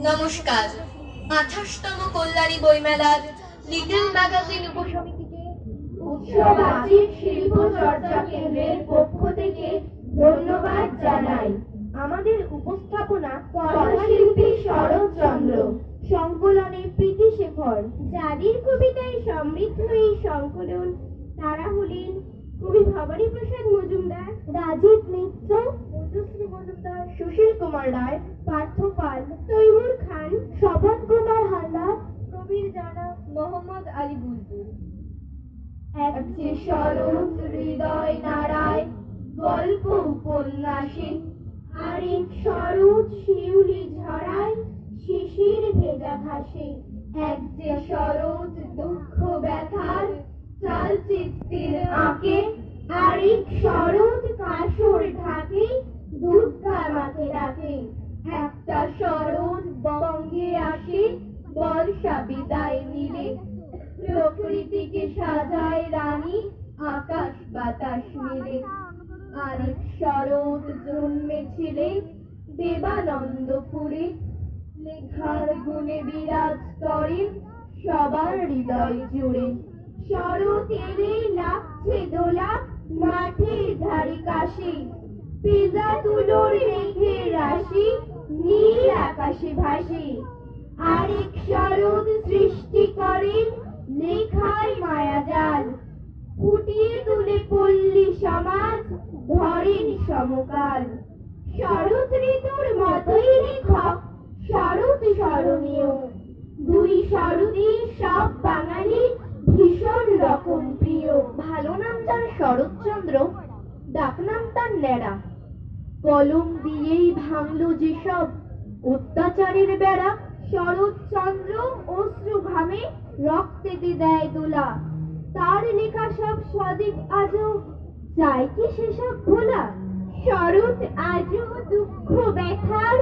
নমস্কার। 28তম কল্যাণী বইমেলার little magazine উপসমিতিকে উৎসবাসিক শিল্প চর্চা কেন্দ্রের পক্ষ থেকে ধন্যবাদ জানাই। আমাদের উপস্থাপনা কথাশিল্পী শরৎচন্দ্র, সংকলনে প্রীতি শেখর। যাদের কবিতায় সমৃদ্ধ এই সংকলন তারা হলেন কবি ভবানী প্রসাদ মজুমদার, রাজীব মিত্র, মধুশ্রী মজুমদার, সুশীল কুমার রায়, পার্থ পাল, তৈমুর খান, স্বপন কুমার হালদার, কবির জানা, মোহাম্মদ আলী বুলবুল। এক যে শরৎ হৃদয় নাড়ায় গল্প উপন্যাসে, আরেক শরৎ শিউলি ঝরায় শিশির ভেজা ঘাসে। এক যে শরৎ দুঃখ ব্যথার চালচিত্রের আঁকে, আরেক শরৎ কাসর ঢাকে দুর্গা মাকে ডাকে। একটা শরৎ বঙ্গে আসে বর্ষা বিদায় নিলে, প্রকৃতিকে সাজায় রানী আকাশ বাতাস মিলে। আরেক শরৎ জন্মেছিলে দেবানন্দপুরে, লেখার গুণে বিরাজ করেন সবার হৃদয় জুড়ে। শরৎ এলে লাগছে দোলা মাঠের ধারে কাশে, পেজা তুলোর মেঘের রাশি নীল আকাশে ভাসে। আরেক শরৎ সৃষ্টি করেন লেখায় মায়াজাল, ফুটিয়ে তুলে পল্লী সমাজ ধরেন সমকাল। শরৎ ঋতুর মতোই লেখক শরৎ স্মরণীয়, দুই শরৎই সব বাঙালি ভীষণ রকম প্রিয়। ভালো নাম তার শরৎচন্দ্র, ডাকনাম তার ন্যাড়া, কলম দিয়েই ভাঙলো যেসব অত্যাচারের বেড়া। শরৎচন্দ্র অশ্রু ঘামে রক্তেতে দেয় দোলা, তার লেখা সব সজীব আজও চাই কি সেসব ভোলা। শরৎ আজও দুঃখ ব্যথার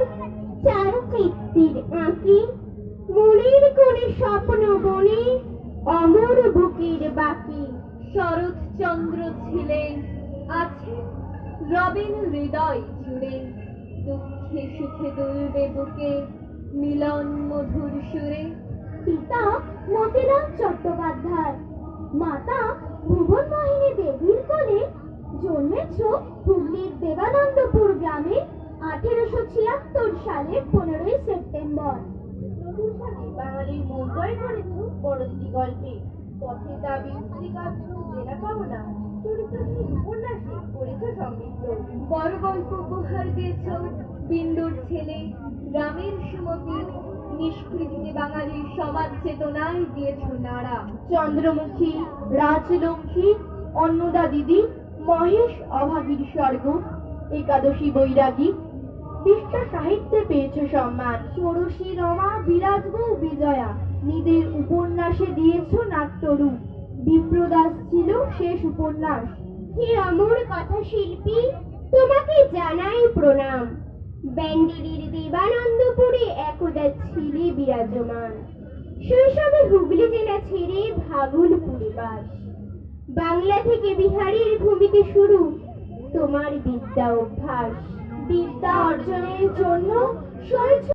চালচিত্রের আঁকি, মনের কোণে স্বপ্ন বনে অমর বুকের বাকি। শরৎচন্দ্র ছিলেন, আছেন রবেন হৃদয় জুড়ে, দুঃখে সুখে দুলবে বুকে মিলন মধুর সুরে। পিতা মতিলাল চট্টোপাধ্যায়, মাতা ভুবনমোহিনী দেবীর কোলে জন্মেছ হুগলির দেবানন্দপুর গ্রামে 1876 সালের 15ই সেপ্টেম্বর। নতুন সাথে বাঙালির মন জয় করেছ বড়দিদি গল্পে, পথে দাবি শ্রীকান্ত জেলা পাওনা চরিত্রহীন উপন্যাসে করেছ সমৃদ্ধ। বড় গল্প উপহার দিয়েছ বিন্দুর ছেলে, গ্রামের সুমতি, নিষ্কৃতিতে বাঙালির সমাজ চেতনায় দিয়েছ নাড়া। চন্দ্রমুখী, রাজলক্ষ্মী, অন্নদা দিদি, মহেশ অভাগীর স্বর্গ, একাদশী বৈরাগী, বিশ্ব সাহিত্যে পেয়েছে সম্মান। ষোড়শী রমা, বিরাজবউ বিজয়া, নিজের উপন্যাসে দিয়েছ নাট্যরূপ, বিপ্রদাস ছিল শেষ উপন্যাস। হে অমর কথা শিল্পী, তোমাকে জানাই প্রণাম। ব্যান্ডেলের দেবানন্দপুরে একদা ছিলে বিরাজমান, শৈশবে হুগলি জেলা ছেড়ে ভাগলপুরে বাস। বাংলা থেকে বিহারের ভূমিতে শুরু তোমার বিদ্যা অভ্যাস। বিদ্যা অর্জনের জন্য শৈশব